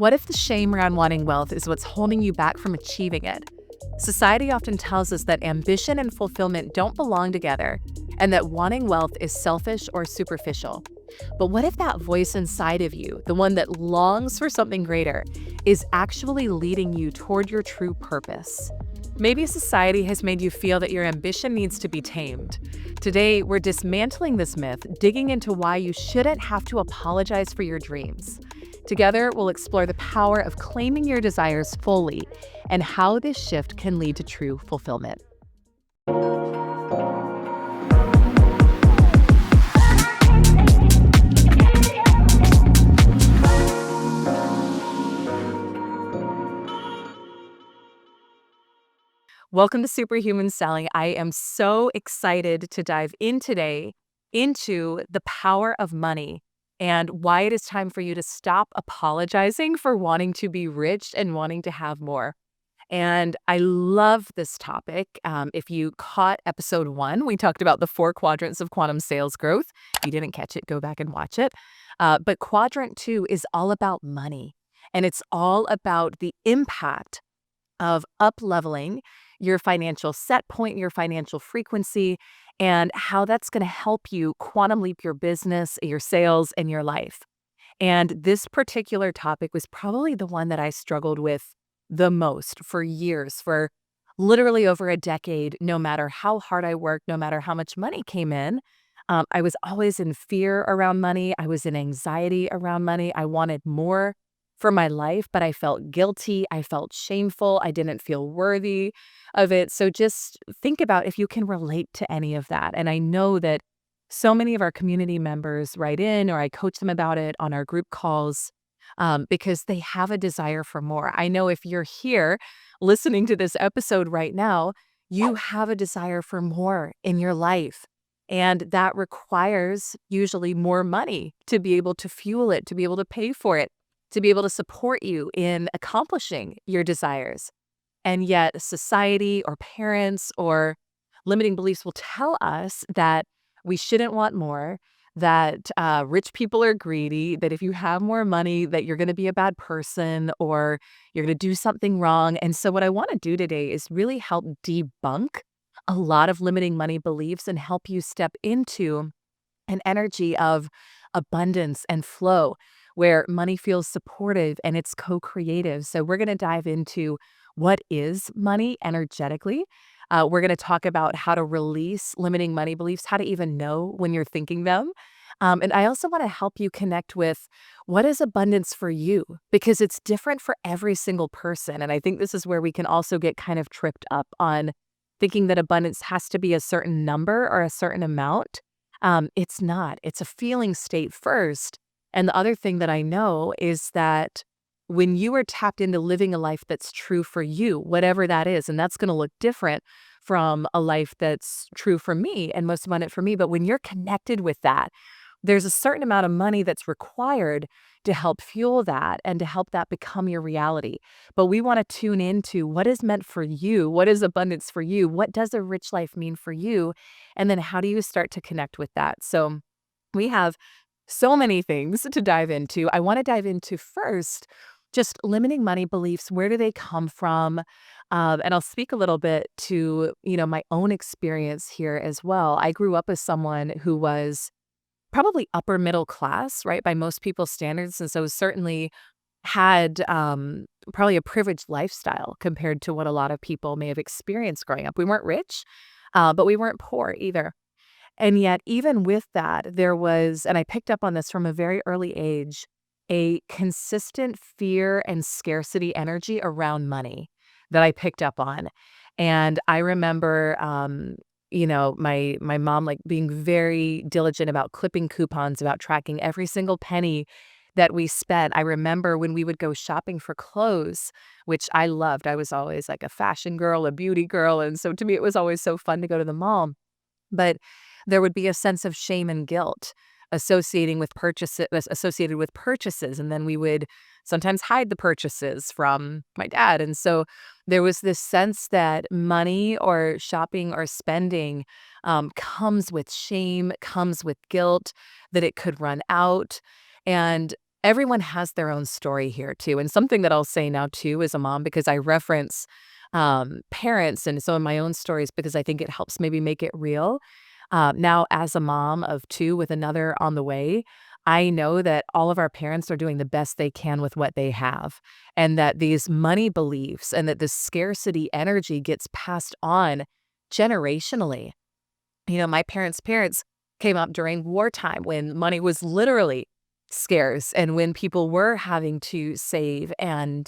What if the shame around wanting wealth is what's holding you back from achieving it? Society often tells us that ambition and fulfillment don't belong together, and that wanting wealth is selfish or superficial. But what if that voice inside of you, the one that longs for something greater, is actually leading you toward your true purpose? Maybe society has made you feel that your ambition needs to be tamed. Today, we're dismantling this myth, digging into why you shouldn't have to apologize for your dreams. Together, we'll explore the power of claiming your desires fully and how this shift can lead to true fulfillment. Welcome to Superhuman Selling. I am so excited to dive in today into the power of money and why it is time for you to stop apologizing for wanting to be rich and wanting to have more. And I love this topic. If you caught episode 1, we talked about the 4 quadrants of quantum sales growth. If you didn't catch it, go back and watch it. But quadrant 2 is all about money, and it's all about the impact of up-leveling your financial set point, your financial frequency, and how that's going to help you quantum leap your business, your sales, and your life. And this particular topic was probably the one that I struggled with the most for years, for literally over a decade. No matter how hard I worked, no matter how much money came in, I was always in fear around money. I was in anxiety around money. I wanted more for my life, but I felt guilty. I felt shameful. I didn't feel worthy of it. So just think about if you can relate to any of that. And I know that so many of our community members write in, or I coach them about it on our group calls, because they have a desire for more. I know if you're here listening to this episode right now, you have a desire for more in your life. And that requires usually more money to be able to fuel it, to be able to pay for it, to be able to support you in accomplishing your desires. And yet society or parents or limiting beliefs will tell us that we shouldn't want more, that rich people are greedy, that if you have more money, that you're going to be a bad person or you're going to do something wrong. And so what I want to do today is really help debunk a lot of limiting money beliefs and help you step into an energy of abundance and flow where money feels supportive and it's co-creative. So we're going to dive into what is money energetically. We're going to talk about how to release limiting money beliefs, how to even know when you're thinking them. And I also want to help you connect with what is abundance for you, because it's different for every single person. And I think this is where we can also get kind of tripped up on thinking that abundance has to be a certain number or a certain amount. It's not. It's a feeling state first. And the other thing that I know is that when you are tapped into living a life that's true for you, whatever that is, and that's going to look different from a life that's true for me and most abundant for me. But when you're connected with that, there's a certain amount of money that's required to help fuel that and to help that become your reality. But we want to tune into what is meant for you. What is abundance for you? What does a rich life mean for you? And then how do you start to connect with that? So we have so many things to dive into. I want to dive into first just limiting money beliefs. Where do they come from? And I'll speak a little bit to, my own experience here as well. I grew up as someone who was probably upper middle class, right, by most people's standards. And so certainly had probably a privileged lifestyle compared to what a lot of people may have experienced growing up. We weren't rich, but we weren't poor either. And yet, even with that, there was, and I picked up on this from a very early age, a consistent fear and scarcity energy around money that I picked up on. And I remember, my mom like being very diligent about clipping coupons, about tracking every single penny that we spent. I remember when we would go shopping for clothes, which I loved. I was always like a fashion girl, a beauty girl. And so to me, it was always so fun to go to the mall. But there would be a sense of shame and guilt associated with purchases, and then we would sometimes hide the purchases from my dad. And so there was this sense that money or shopping or spending comes with shame, comes with guilt, that it could run out. And everyone has their own story here too. And something that I'll say now too as a mom, because I reference parents and some of my own stories because I think it helps maybe make it real. Now, as a mom of two with another on the way, I know that all of our parents are doing the best they can with what they have, and that these money beliefs and that this scarcity energy gets passed on generationally. My parents' came up during wartime when money was literally scarce and when people were having to save and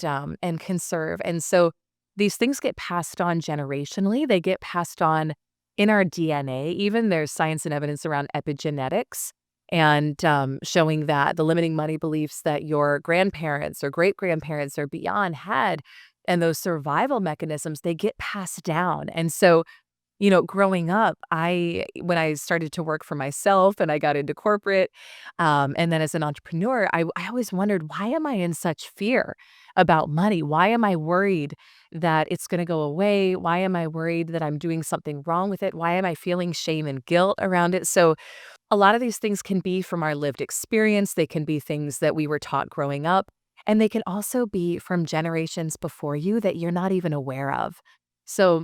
conserve. And so these things get passed on generationally. They get passed on in our DNA. Even there's science and evidence around epigenetics and showing that the limiting money beliefs that your grandparents or great grandparents or beyond had and those survival mechanisms, they get passed down. And so growing up, when I started to work for myself and I got into corporate, and then as an entrepreneur, I always wondered, why am I in such fear about money? Why am I worried that it's going to go away? Why am I worried that I'm doing something wrong with it? Why am I feeling shame and guilt around it? So a lot of these things can be from our lived experience. They can be things that we were taught growing up, and they can also be from generations before you that you're not even aware of. So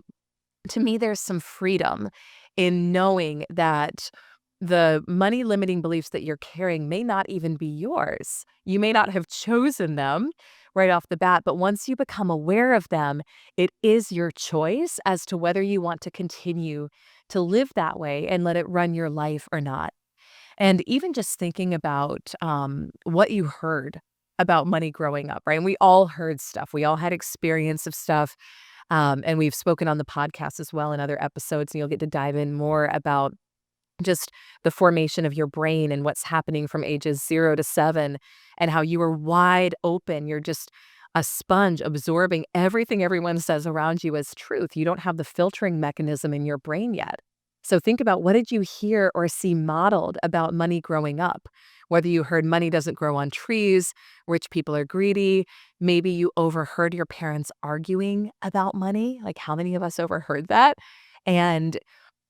to me, there's some freedom in knowing that the money limiting beliefs that you're carrying may not even be yours. You may not have chosen them right off the bat, but once you become aware of them, it is your choice as to whether you want to continue to live that way and let it run your life or not. And even just thinking about what you heard about money growing up, right? And we all heard stuff. We all had experience of stuff and we've spoken on the podcast as well in other episodes, and you'll get to dive in more about just the formation of your brain and what's happening from ages 0 to 7 and how you are wide open. You're just a sponge absorbing everything everyone says around you as truth. You don't have the filtering mechanism in your brain yet. So think about, what did you hear or see modeled about money growing up? Whether you heard money doesn't grow on trees, rich people are greedy, maybe you overheard your parents arguing about money. Like, how many of us overheard that? And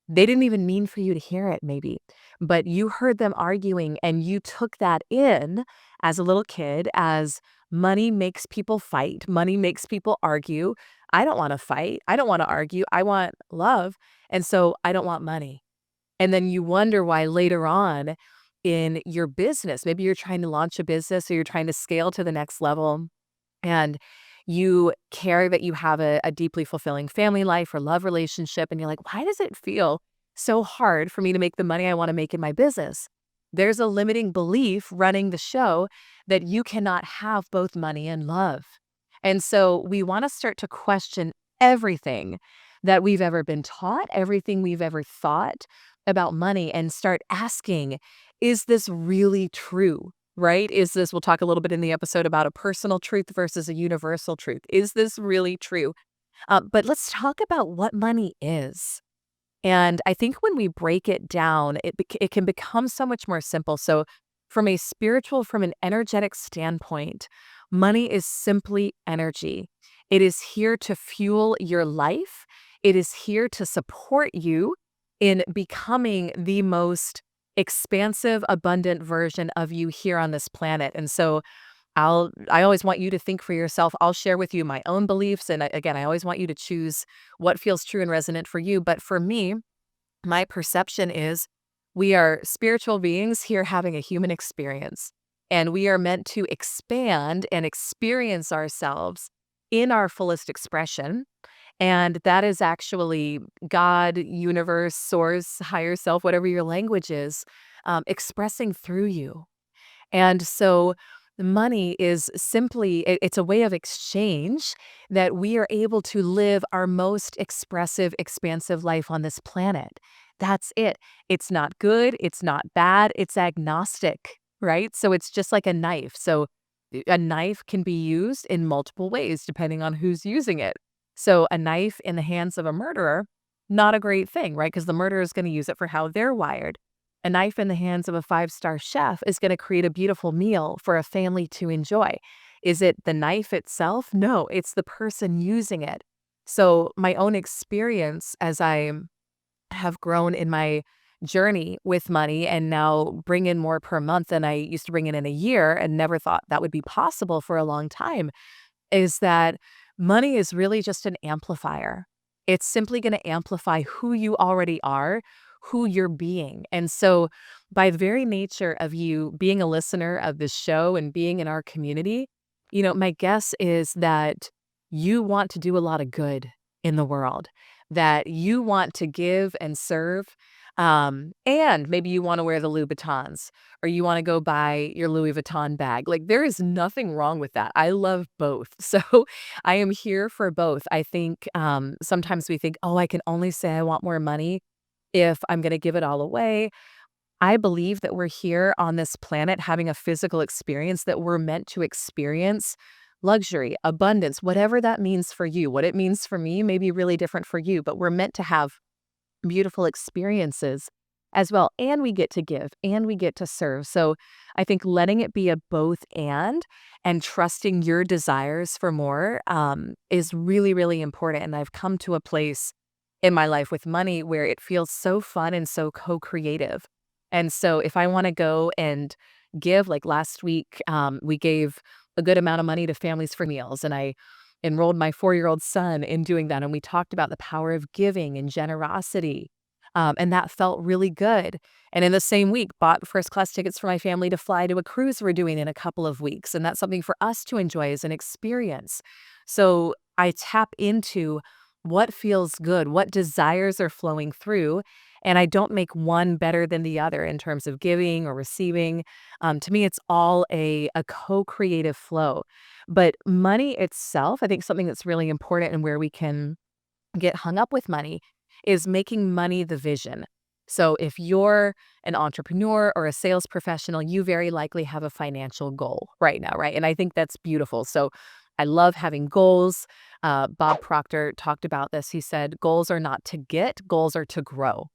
they didn't even mean for you to hear it, maybe, but you heard them arguing and you took that in as a little kid as money makes people fight, money makes people argue. I don't want to fight. I don't want to argue. I want love. And so I don't want money. And then you wonder why later on in your business, maybe you're trying to launch a business or you're trying to scale to the next level and you care that you have a deeply fulfilling family life or love relationship, and you're like, why does it feel so hard for me to make the money I want to make in my business? There's a limiting belief running the show that you cannot have both money and love. And so we want to start to question everything that we've ever been taught, everything we've ever thought about money, and start asking, is this really true? Right? Is this, we'll talk a little bit in the episode about a personal truth versus a universal truth. Is this really true? But let's talk about what money is. And I think when we break it down, it can become so much more simple. So, from an energetic standpoint, money is simply energy. It is here to fuel your life. It is here to support you in becoming the most expansive, abundant version of you here on this planet. And so I always want you to think for yourself. I'll share with you my own beliefs. And again, I always want you to choose what feels true and resonant for you. But for me, my perception is we are spiritual beings here having a human experience. And we are meant to expand and experience ourselves in our fullest expression. And that is actually God, universe, source, higher self, whatever your language is, expressing through you. And so money is simply, it's a way of exchange that we are able to live our most expressive, expansive life on this planet. That's it. It's not good. It's not bad. It's agnostic, right? So it's just like a knife. So a knife can be used in multiple ways depending on who's using it. So a knife in the hands of a murderer, not a great thing, right? Because the murderer is going to use it for how they're wired. A knife in the hands of a five-star chef is going to create a beautiful meal for a family to enjoy. Is it the knife itself? No, it's the person using it. So my own experience as I have grown in my journey with money and now bring in more per month than I used to bring in a year and never thought that would be possible for a long time is that money is really just an amplifier. It's simply going to amplify who you already are, who you're being. And so, by the very nature of you being a listener of this show and being in our community, my guess is that you want to do a lot of good in the world, that you want to give and serve. And maybe you want to wear the Louboutins or you want to go buy your Louis Vuitton bag. Like, there is nothing wrong with that. I love both. So I am here for both. I think sometimes we think, oh, I can only say I want more money if I'm going to give it all away. I believe that we're here on this planet having a physical experience, that we're meant to experience luxury, abundance, whatever that means for you. What it means for me may be really different for you, but we're meant to have beautiful experiences as well. And we get to give and we get to serve. So I think letting it be a both and trusting your desires for more is really, really important. And I've come to a place in my life with money where it feels so fun and so co-creative. And so if I want to go and give, like last week, we gave a good amount of money to families for meals. And I enrolled my 4-year-old son in doing that. And we talked about the power of giving and generosity. And that felt really good. And in the same week, bought first class tickets for my family to fly to a cruise we're doing in a couple of weeks. And that's something for us to enjoy as an experience. So I tap into what feels good, what desires are flowing through. And I don't make one better than the other in terms of giving or receiving. To me, it's all a co-creative flow. But money itself, I think something that's really important and where we can get hung up with money is making money the vision. So if you're an entrepreneur or a sales professional, you very likely have a financial goal right now, right? And I think that's beautiful. So I love having goals. Bob Proctor talked about this. He said, goals are not to get, goals are to grow.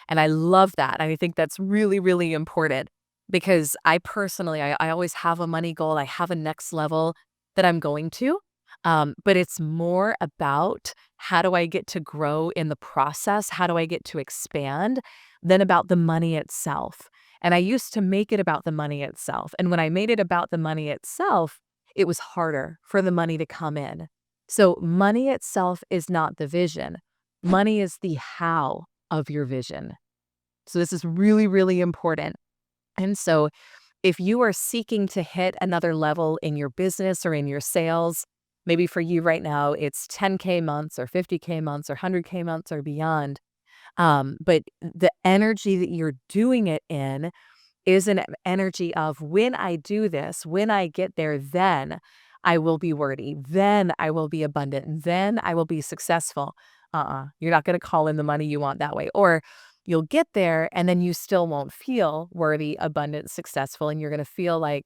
And I love that. And I think that's really, really important because I personally, I always have a money goal. I have a next level that I'm going to. But it's more about how do I get to grow in the process? How do I get to expand than about the money itself? And I used to make it about the money itself. And when I made it about the money itself, it was harder for the money to come in. So money itself is not the vision. Money is the how of your vision. So this is really, really important. And so if you are seeking to hit another level in your business or in your sales, maybe for you right now, it's 10K months or 50K months or 100K months or beyond. But the energy that you're doing it in is an energy of when I do this, when I get there, then I will be worthy. Then I will be abundant. Then I will be successful. You're not going to call in the money you want that way. Or you'll get there and then you still won't feel worthy, abundant, successful. And you're going to feel like,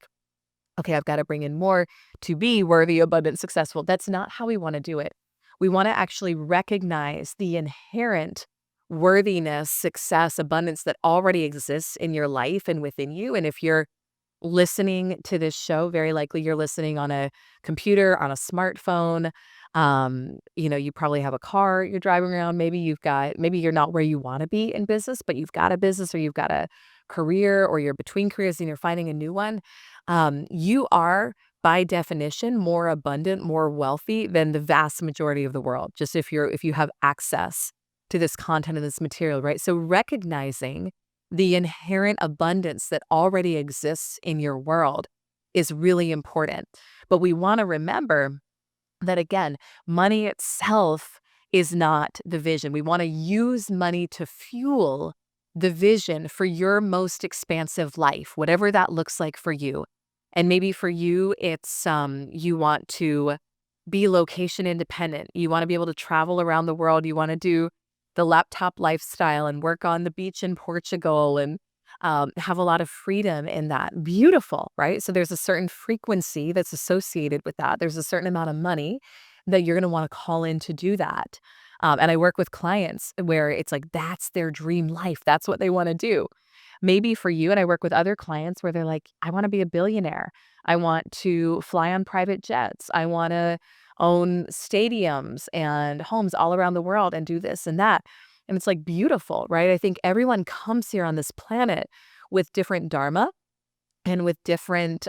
okay, I've got to bring in more to be worthy, abundant, successful. That's not how we want to do it. We want to actually recognize the inherent worthiness, success, abundance that already exists in your life and within you. And if you're listening to this show, very likely you're listening on a computer, on a smartphone. You probably have a car you're driving around. Maybe you're not where you want to be in business, but you've got a business or you've got a career or you're between careers and you're finding a new one. You are by definition more abundant, more wealthy than the vast majority of the world. Just if you have access to this content and this material, right? So recognizing the inherent abundance that already exists in your world is really important. But we want to remember that, again, money itself is not the vision. We want to use money to fuel the vision for your most expansive life, whatever that looks like for you. And maybe for you, it's you want to be location independent. You want to be able to travel around the world. You want to do the laptop lifestyle and work on the beach in Portugal and have a lot of freedom in that. Beautiful, right? So there's a certain frequency that's associated with that. There's a certain amount of money that you're going to want to call in to do that. And I work with clients where it's like, that's their dream life. That's what they want to do. Maybe for you, and I work with other clients where they're like, I want to be a billionaire. I want to fly on private jets. I want to own stadiums and homes all around the world and do this and that. And it's like beautiful, right? I think everyone comes here on this planet with different dharma and with different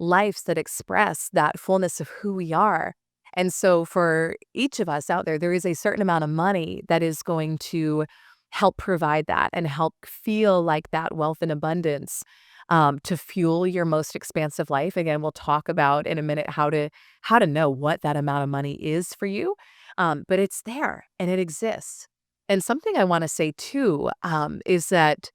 lives that express that fullness of who we are. And so for each of us out there, there is a certain amount of money that is going to help provide that and help feel like that wealth and abundance to fuel your most expansive life. Again, we'll talk about in a minute how to know what that amount of money is for you. But it's there and it exists. And something I want to say too is that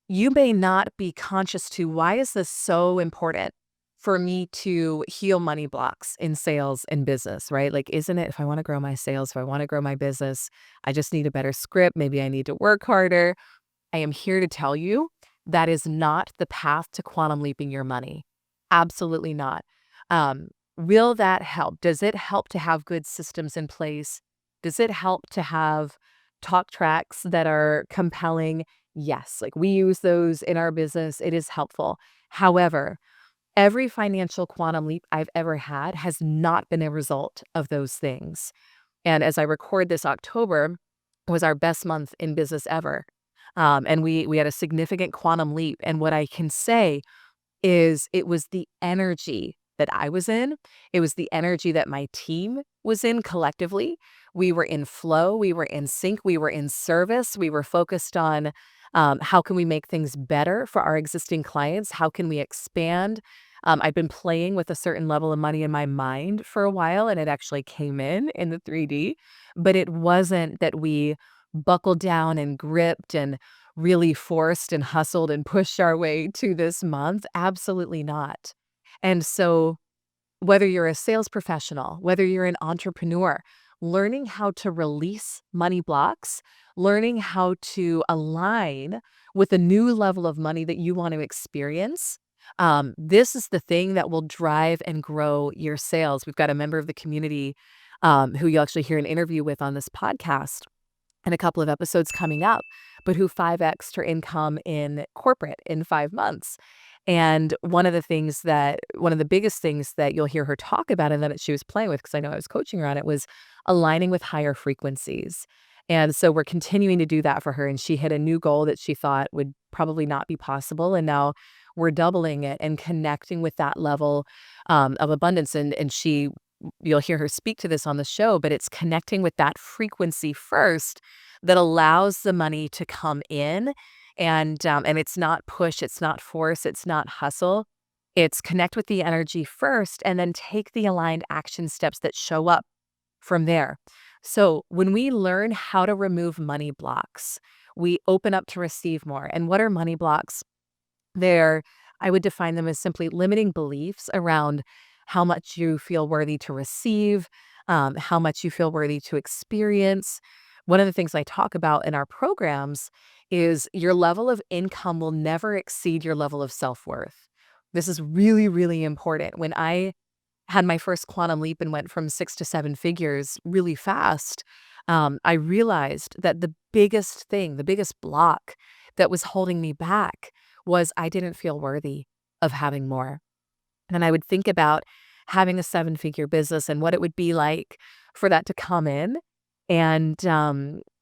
you may not be conscious to why is this so important for me to heal money blocks in sales and business, right? Like, isn't it if I want to grow my sales, if I want to grow my business, I just need a better script. Maybe I need to work harder. I am here to tell you that is not the path to quantum leaping your money. Absolutely not. Will that help? Does it help to have good systems in place? Does it help to have talk tracks that are compelling? Yes, like we use those in our business. It is helpful. However, every financial quantum leap I've ever had has not been a result of those things. And as I record this, October was our best month in business ever. And we had a significant quantum leap. And what I can say is it was the energy that I was in. It was the energy that my team was in collectively. We were in flow. We were in sync. We were in service. We were focused on how can we make things better for our existing clients? How can we expand? I've been playing with a certain level of money in my mind for a while, and it actually came in the 3D. But it wasn't that we buckled down and gripped and really forced and hustled and pushed our way to this month. Absolutely not. And so whether you're a sales professional, whether you're an entrepreneur, learning how to release money blocks, learning how to align with a new level of money that you want to experience. This is the thing that will drive and grow your sales. We've got a member of the community who you'll actually hear an interview with on this podcast and a couple of episodes coming up, but who 5x'd her income in corporate in 5 months. And one of the biggest things that you'll hear her talk about and that she was playing with, because I know I was coaching her on it, was aligning with higher frequencies. And so we're continuing to do that for her. And she hit a new goal that she thought would probably not be possible. And now we're doubling it and connecting with that level of abundance. And you'll hear her speak to this on the show, but it's connecting with that frequency first that allows the money to come in. And it's not push, it's not force, it's not hustle. It's connect with the energy first and then take the aligned action steps that show up from there. So when we learn how to remove money blocks, we open up to receive more. And what are money blocks? I would define them as simply limiting beliefs around how much you feel worthy to receive, how much you feel worthy to experience. One of the things I talk about in our programs is your level of income will never exceed your level of self-worth. This is really, really important. When I had my first quantum leap and went from 6 to 7 figures really fast, I realized that the biggest thing, the biggest block that was holding me back was I didn't feel worthy of having more. And I would think about having a 7-figure business and what it would be like for that to come in. And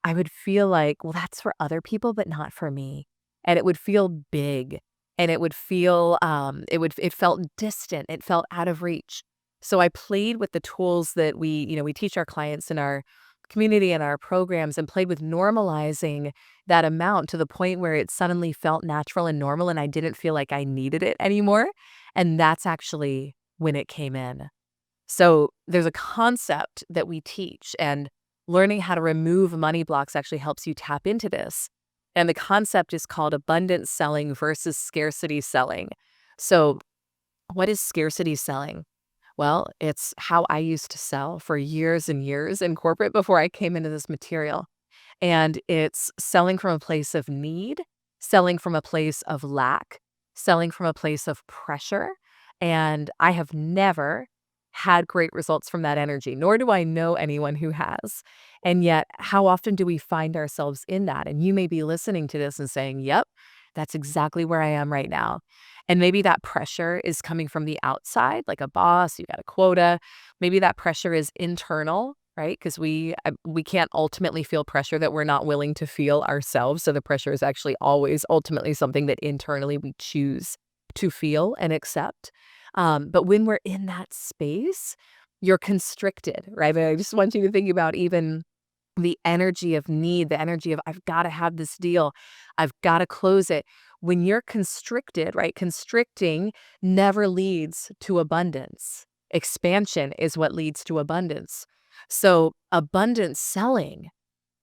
I would feel like, well, that's for other people, but not for me. And it would feel big and it would feel, it felt distant. It felt out of reach. So I played with the tools that we teach our clients in our community and our programs and played with normalizing that amount to the point where it suddenly felt natural and normal and I didn't feel like I needed it anymore. And that's actually when it came in. So there's a concept that we teach, and learning how to remove money blocks actually helps you tap into this. And the concept is called abundance selling versus scarcity selling. So what is scarcity selling? Well, it's how I used to sell for years and years in corporate before I came into this material. And it's selling from a place of need, selling from a place of lack, selling from a place of pressure. And I have never had great results from that energy, nor do I know anyone who has. And yet, how often do we find ourselves in that? And you may be listening to this and saying, yep, that's exactly where I am right now. And maybe that pressure is coming from the outside, like a boss, you got a quota. Maybe that pressure is internal, right? Because we can't ultimately feel pressure that we're not willing to feel ourselves. So the pressure is actually always ultimately something that internally we choose to feel and accept. But when we're in that space, you're constricted, right? And I just want you to think about even the energy of need, the energy of I've got to have this deal, I've got to close it. When you're constricted, right? Constricting never leads to abundance. Expansion is what leads to abundance. So, abundance selling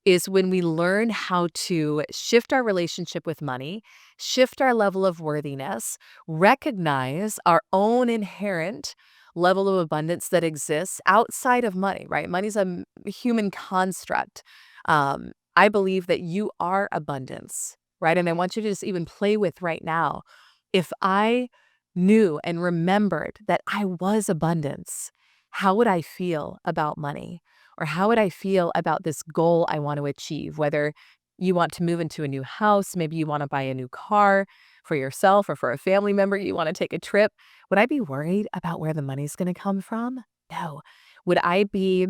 is when we learn how to shift our relationship with money, shift our level of worthiness, recognize our own inherent level of abundance that exists outside of money, right? Money's a human construct. I believe that you are abundance, right? And I want you to just even play with right now. If I knew and remembered that I was abundance, how would I feel about money? Or how would I feel about this goal I want to achieve? Whether you want to move into a new house, maybe you want to buy a new car for yourself or for a family member, you want to take a trip. Would I be worried about where the money's going to come from? No. Would I be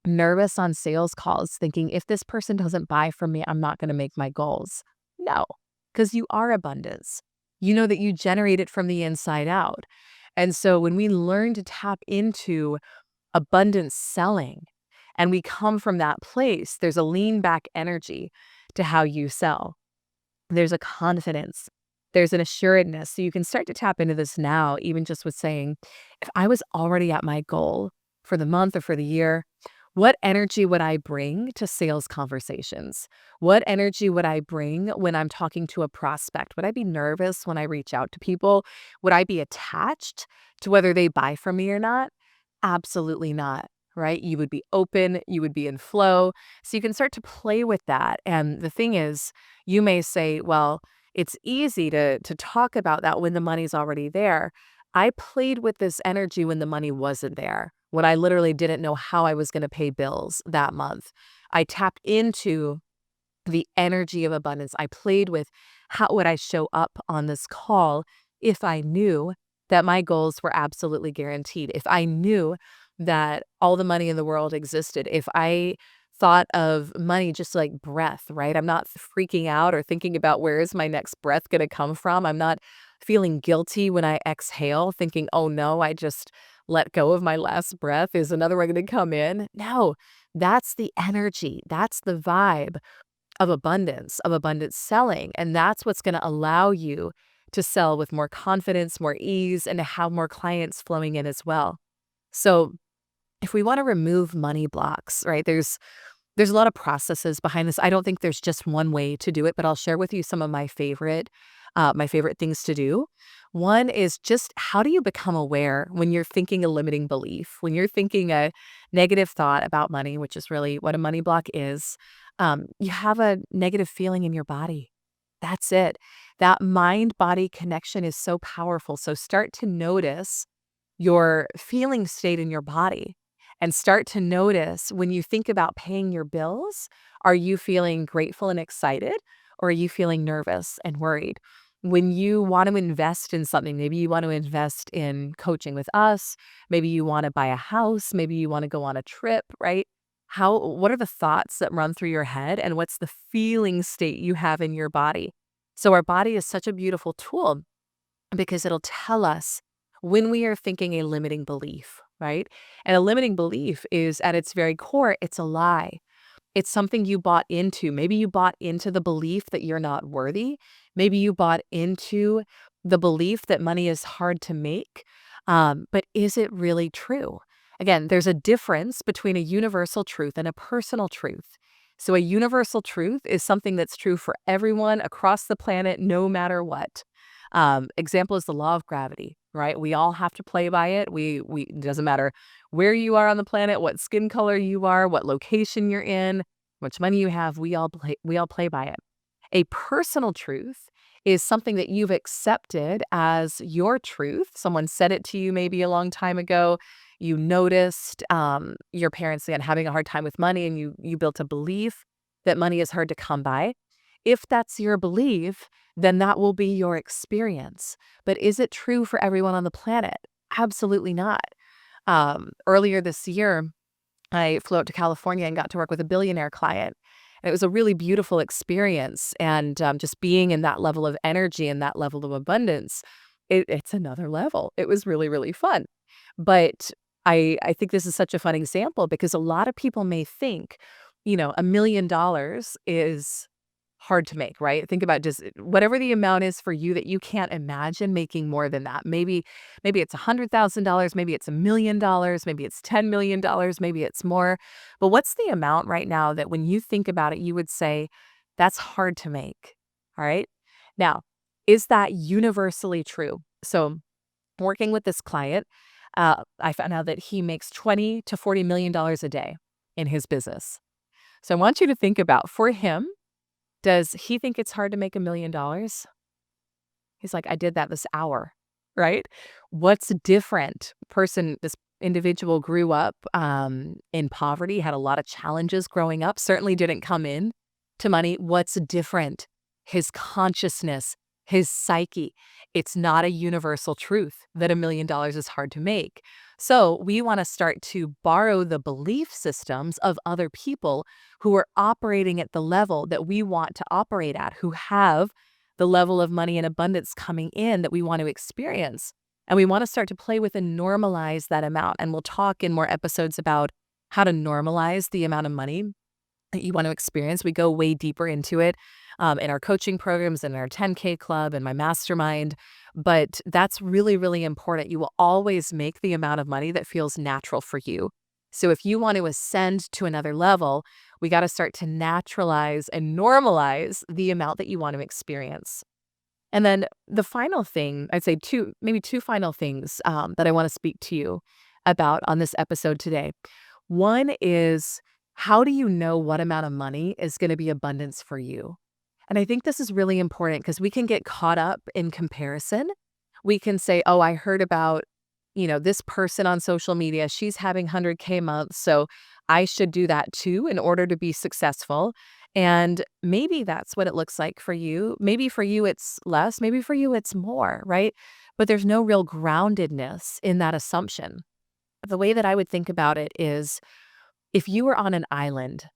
nervous on sales calls thinking if this person doesn't buy from me, I'm not going to make my goals? No, because you are abundance. You know that you generate it from the inside out. And so when we learn to tap into abundance selling, and we come from that place, there's a lean back energy to how you sell. There's a confidence. There's an assuredness. So you can start to tap into this now, even just with saying, if I was already at my goal for the month or for the year, what energy would I bring to sales conversations? What energy would I bring when I'm talking to a prospect? Would I be nervous when I reach out to people? Would I be attached to whether they buy from me or not? Absolutely not, right? You would be open, you would be in flow. So you can start to play with that. And the thing is, you may say, well, it's easy to talk about that when the money's already there. I played with this energy when the money wasn't there, when I literally didn't know how I was going to pay bills that month. I tapped into the energy of abundance. I played with how would I show up on this call if I knew that my goals were absolutely guaranteed, if I knew that all the money in the world existed, if I thought of money just like breath, right? I'm not freaking out or thinking about where is my next breath going to come from. I'm not feeling guilty when I exhale, thinking, oh no, I just let go of my last breath. Is another one going to come in? No, that's the energy. That's the vibe of abundance selling. And that's what's going to allow you to sell with more confidence, more ease, and to have more clients flowing in as well. So if we want to remove money blocks, right, there's a lot of processes behind this. I don't think there's just one way to do it, but I'll share with you some of my favorite things to do. One is just how do you become aware when you're thinking a limiting belief, when you're thinking a negative thought about money, which is really what a money block is. You have a negative feeling in your body. That's it. That mind body connection is so powerful. So start to notice your feeling state in your body and start to notice when you think about paying your bills, are you feeling grateful and excited or are you feeling nervous and worried? When you want to invest in something, maybe you want to invest in coaching with us, maybe you want to buy a house, maybe you want to go on a trip, right? What are the thoughts that run through your head and what's the feeling state you have in your body? So our body is such a beautiful tool because it'll tell us when we are thinking a limiting belief, right? And a limiting belief is at its very core, it's a lie. It's something you bought into. Maybe you bought into the belief that you're not worthy. Maybe you bought into the belief that money is hard to make. But is it really true? Again, there's a difference between a universal truth and a personal truth. So a universal truth is something that's true for everyone across the planet, no matter what. Example is the law of gravity, right? We all have to play by it. It doesn't matter where you are on the planet, what skin color you are, what location you're in, how much money you have, we all play by it. A personal truth is something that you've accepted as your truth. Someone said it to you maybe a long time ago. You noticed your parents again having a hard time with money, and you built a belief that money is hard to come by. If that's your belief, then that will be your experience. But is it true for everyone on the planet? Absolutely not. Earlier this year, I flew out to California and got to work with a billionaire client. And it was a really beautiful experience. And just being in that level of energy and that level of abundance, it's another level. It was really, really fun. But I think this is such a fun example because a lot of people may think, $1 million is hard to make, right? Think about just whatever the amount is for you that you can't imagine making more than that. Maybe it's $100,000, maybe it's $1 million, maybe it's $10 million, maybe it's more. But what's the amount right now that when you think about it, you would say that's hard to make? All right. Now, is that universally true? So, working with this client, I found out that he makes 20 to $40 million a day in his business. So, I want you to think about for him, does he think it's hard to make $1 million? He's like, "I did that this hour," right? What's different? This individual grew up, in poverty, had a lot of challenges growing up, certainly didn't come in to money. What's different? His consciousness, his psyche. It's not a universal truth that $1 million is hard to make. So we wanna start to borrow the belief systems of other people who are operating at the level that we want to operate at, who have the level of money and abundance coming in that we want to experience. And we want to start to play with and normalize that amount. And we'll talk in more episodes about how to normalize the amount of money that you want to experience. We go way deeper into it in our coaching programs, in our 10K club, and my mastermind. But that's really, really important. You will always make the amount of money that feels natural for you. So if you want to ascend to another level, we got to start to naturalize and normalize the amount that you want to experience. And then the final thing, I'd say maybe two final things that I want to speak to you about on this episode today. One is, how do you know what amount of money is going to be abundance for you? And I think this is really important because we can get caught up in comparison. We can say, oh, I heard about, this person on social media, she's having 100K months, so I should do that too in order to be successful. And maybe that's what it looks like for you. Maybe for you it's less, maybe for you it's more, right? But there's no real groundedness in that assumption. The way that I would think about it is, if you were on an island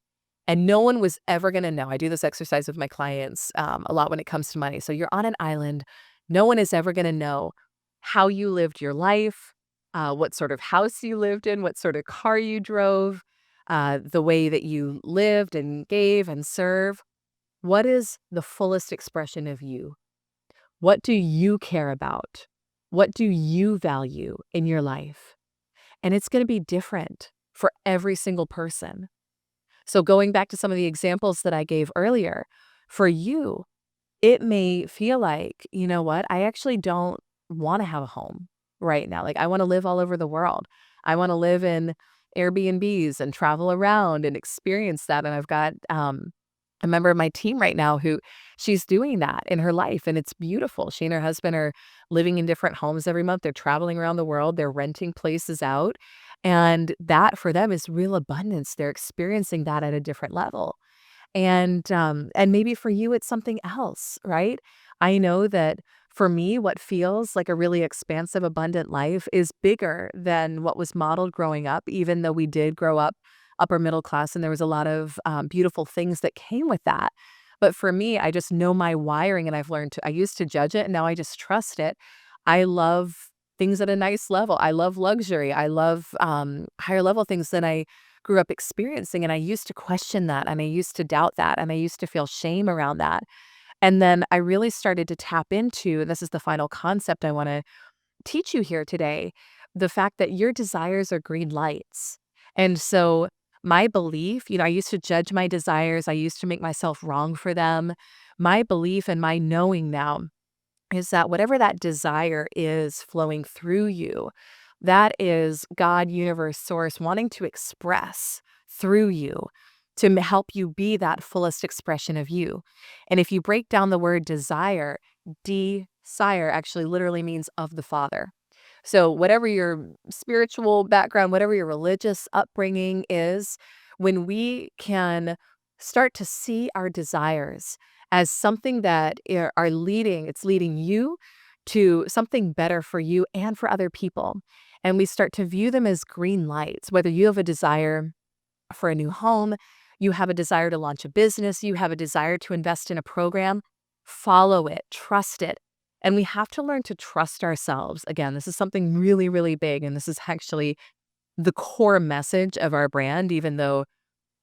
and no one was ever going to know. I do this exercise with my clients a lot when it comes to money. So you're on an island. No one is ever going to know how you lived your life, what sort of house you lived in, what sort of car you drove, the way that you lived and gave and serve. What is the fullest expression of you? What do you care about? What do you value in your life? And it's going to be different for every single person. So going back to some of the examples that I gave earlier, for you, it may feel like, you know what, I actually don't want to have a home right now. Like, I want to live all over the world. I want to live in Airbnbs and travel around and experience that. And I've got a member of my team right now who she's doing that in her life, and it's beautiful. She and her husband are living in different homes every month. They're traveling around the world. They're renting places out. And that for them is real abundance. They're experiencing that at a different level. And maybe for you, it's something else, right? I know that for me, what feels like a really expansive, abundant life is bigger than what was modeled growing up, even though we did grow up upper middle class and there was a lot of beautiful things that came with that. But for me, I just know my wiring and I've learned I used to judge it and now I just trust it. I love things at a nice level. I love luxury. I love higher level things than I grew up experiencing. And I used to question that and I used to doubt that and I used to feel shame around that. And then I really started to tap into, and this is the final concept I want to teach you here today, the fact that your desires are green lights. And so my belief, I used to judge my desires. I used to make myself wrong for them. My belief and my knowing now is that whatever that desire is flowing through you, that is God, universe, source wanting to express through you to help you be that fullest expression of you. And if you break down the word desire, desire actually literally means of the Father. So whatever your spiritual background, whatever your religious upbringing is, when we can start to see our desires as something that it's leading you to something better for you and for other people. And we start to view them as green lights, whether you have a desire for a new home, you have a desire to launch a business, you have a desire to invest in a program, follow it, trust it. And we have to learn to trust ourselves. Again, this is something really, really big. And this is actually the core message of our brand, even though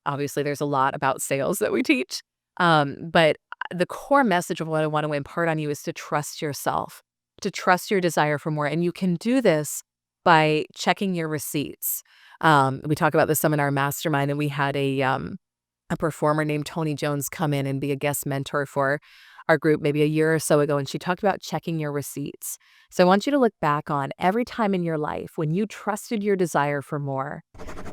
obviously there's a lot about sales that we teach. But the core message of what I want to impart on you is to trust yourself, to trust your desire for more. And you can do this by checking your receipts. We talk about this some in our mastermind, and we had a performer named Tony Jones come in and be a guest mentor for our group maybe a year or so ago, and she talked about checking your receipts. So I want you to look back on every time in your life when you trusted your desire for more,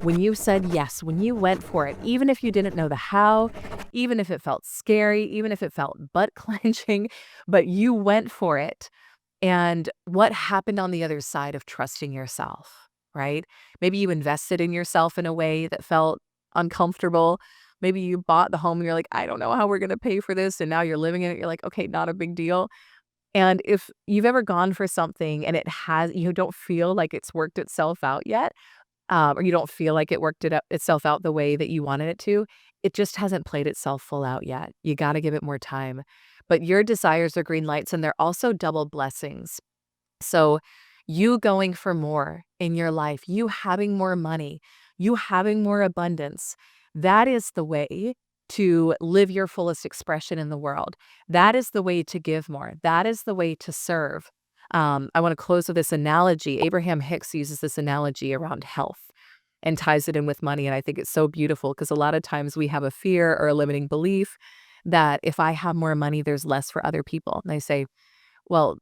when you said yes, when you went for it, even if you didn't know the how, even if it felt scary, even if it felt butt clenching, but you went for it. And what happened on the other side of trusting yourself, right? Maybe you invested in yourself in a way that felt uncomfortable. Maybe you bought the home and you're like, I don't know how we're going to pay for this. And now you're living in it. You're like, okay, not a big deal. And if you've ever gone for something and you don't feel like it's worked itself out yet, or you don't feel like it itself out the way that you wanted it to, it just hasn't played itself full out yet. You got to give it more time. But your desires are green lights, and they're also double blessings. So you going for more in your life, you having more money, you having more abundance, that is the way to live your fullest expression in the world. That is the way to give more. That is the way to serve. I want to close with this analogy. Abraham Hicks uses this analogy around health and ties it in with money. And I think it's so beautiful because a lot of times we have a fear or a limiting belief that if I have more money, there's less for other people. And I say, well,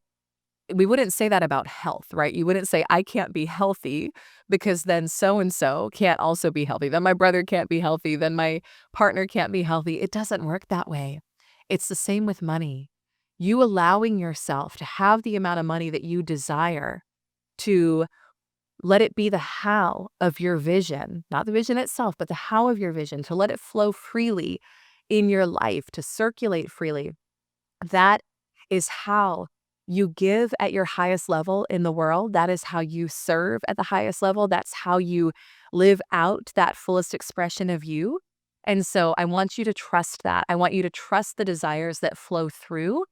we wouldn't say that about health, right? You wouldn't say, I can't be healthy because then so and so can't also be healthy. Then my brother can't be healthy. Then my partner can't be healthy. It doesn't work that way. It's the same with money. You allowing yourself to have the amount of money that you desire, to let it be the how of your vision, not the vision itself, but the how of your vision, to let it flow freely in your life, to circulate freely. That is how you give at your highest level in the world. That is how you serve at the highest level. That's how you live out that fullest expression of you. And so I want you to trust that. I want you to trust the desires that flow through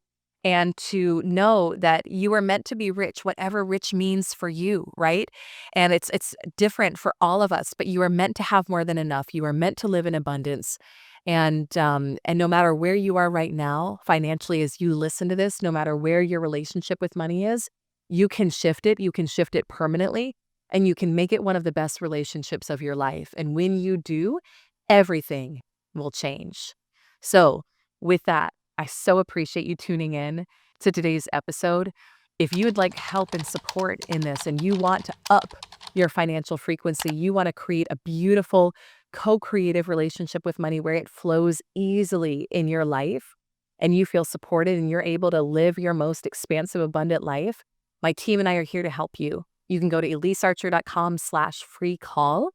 and to know that you are meant to be rich, whatever rich means for you, right? And it's different for all of us, but you are meant to have more than enough. You are meant to live in abundance. And no matter where you are right now, financially, as you listen to this, no matter where your relationship with money is, you can shift it. You can shift it permanently, and you can make it one of the best relationships of your life. And when you do, everything will change. So with that, I so appreciate you tuning in to today's episode. If you would like help and support in this and you want to up your financial frequency, you want to create a beautiful co-creative relationship with money where it flows easily in your life and you feel supported and you're able to live your most expansive, abundant life, my team and I are here to help you. You can go to elisearcher.com/free call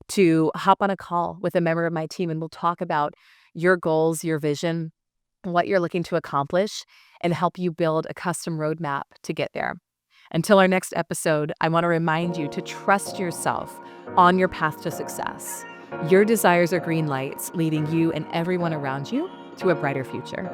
to hop on a call with a member of my team, and we'll talk about your goals, your vision, what you're looking to accomplish, and help you build a custom roadmap to get there. Until our next episode, I want to remind you to trust yourself on your path to success. Your desires are green lights, leading you and everyone around you to a brighter future.